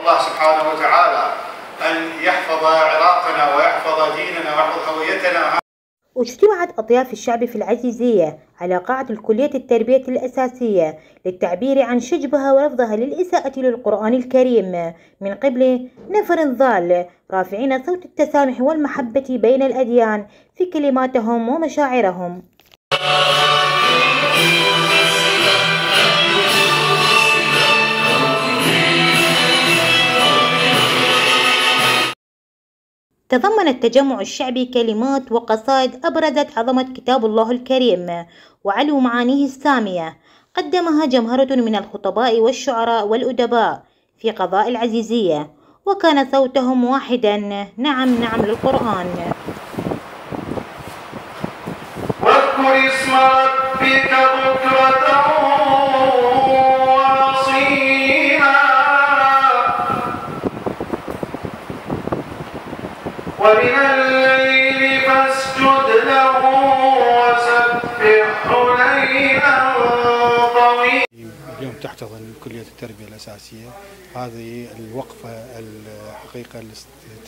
الله سبحانه وتعالى أن يحفظ عراقنا ويحفظ ديننا ويحفظ هويتنا. اجتمعت أطياف الشعب في العزيزية على قاعة الكلية التربية الأساسية للتعبير عن شجبها ورفضها للإساءة للقرآن الكريم من قبل نفر ضال، رافعين صوت التسامح والمحبة بين الأديان في كلماتهم ومشاعرهم. تضمن التجمع الشعبي كلمات وقصائد أبرزت عظمة كتاب الله الكريم وعلو معانيه السامية، قدمها جمهرة من الخطباء والشعراء والأدباء في قضاء العزيزية، وكان صوتهم واحدا: نعم نعم للقرآن. واذكر اسم ربك بكرة وأصيلا ومن الليل فاسجد له وسبحه ليلا طويلا. اليوم تحتضن كلية التربية الأساسية هذه الوقفة الحقيقة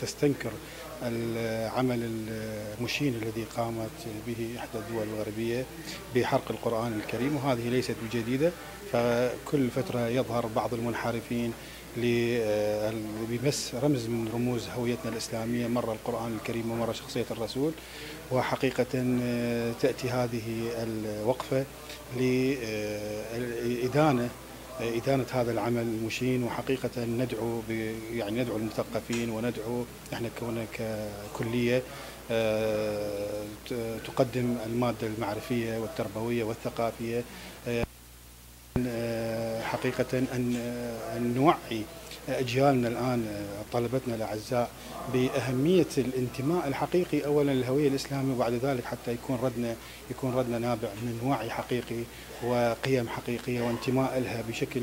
تستنكر العمل المشين الذي قامت به إحدى الدول الغربية بحرق القرآن الكريم، وهذه ليست بجديدة، فكل فترة يظهر بعض المنحرفين بمس رمز من رموز هويتنا الإسلامية، مرة القرآن الكريم ومرة شخصية الرسول. وحقيقة تأتي هذه الوقفة لإدانة هذا العمل المشين، وحقيقة ندعو ندعو المثقفين وندعو احنا ككلية تقدم المادة المعرفية والتربوية والثقافية، حقيقة أن نوعي أجيالنا الآن طلبتنا الأعزاء بأهمية الانتماء الحقيقي أولا للهوية الإسلامية، وبعد ذلك حتى يكون ردنا نابع من وعي حقيقي وقيم حقيقية وانتماء لها بشكل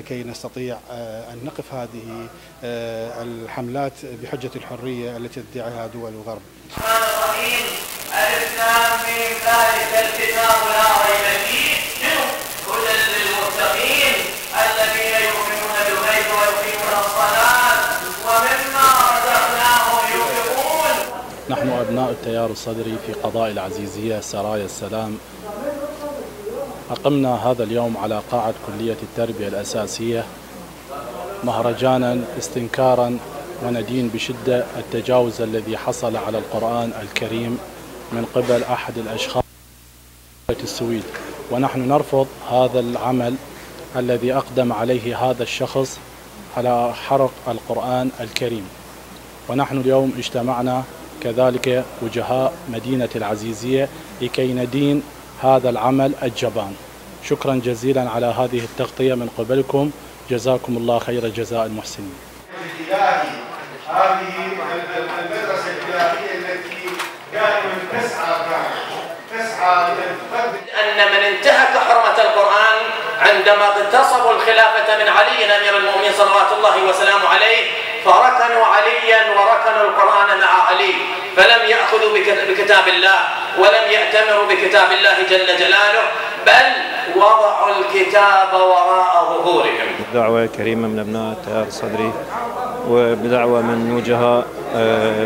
كي نستطيع أن نقف هذه الحملات بحجة الحرية التي تدعيها دول الغرب. ذلك الكتاب لا ريب فيه هدى للمتقين الذين يؤمنون بالغيب ويقيمون الصلاة ومما رزقناهم ينفقون. نحن أبناء التيار الصدري في قضاء العزيزية سرايا السلام أقمنا هذا اليوم على قاعة كلية التربية الأساسية مهرجانا استنكارا وندين بشدة التجاوز الذي حصل على القرآن الكريم من قبل أحد الأشخاص في السويد، ونحن نرفض هذا العمل الذي أقدم عليه هذا الشخص على حرق القرآن الكريم. ونحن اليوم اجتمعنا كذلك وجهاء مدينة العزيزية لكي ندين هذا العمل الجبان. شكرا جزيلا على هذه التغطية من قبلكم، جزاكم الله خير جزاء المحسنين. هذه المدرسة الإلهية التي دائما تسعى أن من انتهك حرمة القرآن عندما اغتصبوا الخلافة من علي أمير المؤمنين صلوات الله وسلامه عليه، فركنوا عليا وركنوا القرآن مع علي، فلم يأخذوا بكتاب الله ولم يأتمروا بكتاب الله جل جلاله، بل وضعوا الكتاب وراء ظهورهم. دعوة كريمة من أبناء التيار الصدري وبدعوة من وجهاء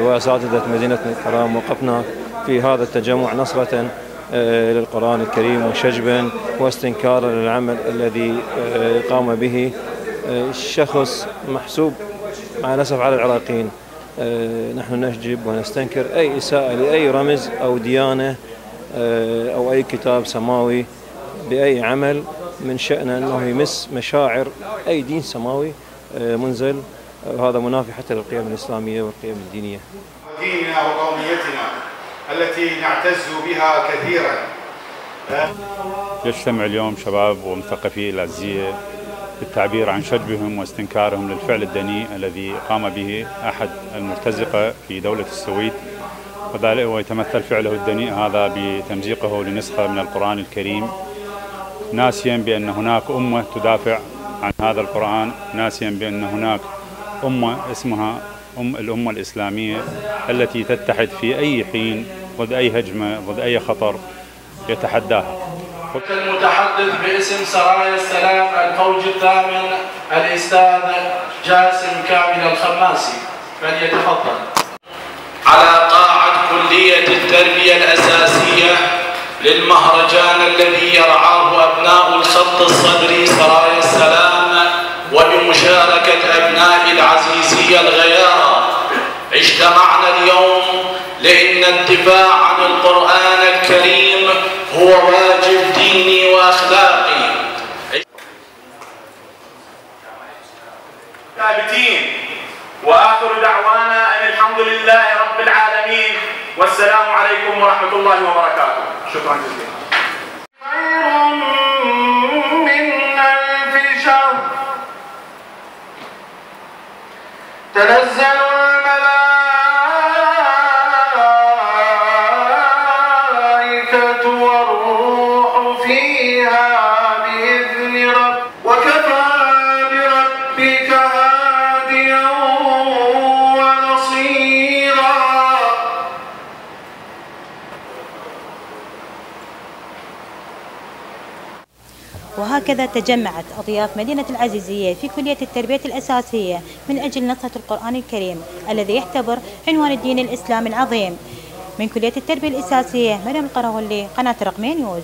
وأساتذة مدينتنا الكرام، وقفنا في هذا التجمع نصرة للقرآن الكريم وشجبا واستنكارا للعمل الذي قام به الشخص محسوب مع الأسف على العراقيين. نحن نشجب ونستنكر أي إساءة لأي رمز أو ديانة أو أي كتاب سماوي بأي عمل من شأنه أنه يمس مشاعر أي دين سماوي منزل، وهذا منافي حتى للقيم الإسلامية والقيم الدينية. ديننا وقوميتنا التي نعتز بها كثيرا. يجتمع اليوم شباب ومثقفي العزيزية للتعبير عن شجبهم واستنكارهم للفعل الدنيء الذي قام به أحد المرتزقة في دولة السويد، وذلك ويتمثل فعله الدنيء هذا بتمزيقه لنسخة من القرآن الكريم، ناسيا بأن هناك أمة تدافع عن هذا القرآن، ناسيا بأن هناك أمة اسمها الأمة الإسلامية التي تتحد في أي حين ضد أي هجمة ضد أي خطر يتحداها. المتحدث باسم سرايا السلام الفوج الثامن الأستاذ جاسم كامل الخماسي فليتفضل. على قاعة كلية التربية الأساسية للمهرجان الذي يرعاه أبناء الخط الصدري سرايا السلام وبمشاركة أبناء العزيزية الغيارى، اجتمعنا اليوم لأن الدفاع عن القرآن الكريم هو واجب ديني وأخلاقي. ثابتين، وآخر دعوانا أن الحمد لله رب العالمين والسلام عليكم ورحمة الله وبركاته. شكرا جزيلا. خير من ألف شهر تنزل الملائكة والروح فيها بإذن رب وكفى بربك هاديا ونصيرا. وهكذا تجمعت أضياف مدينة العزيزية في كلية التربية الأساسية من أجل نصرة القرآن الكريم الذي يعتبر عنوان الدين الإسلامي العظيم. من كلية التربية الأساسية مريم القراولي، قناة رقمين نيوز.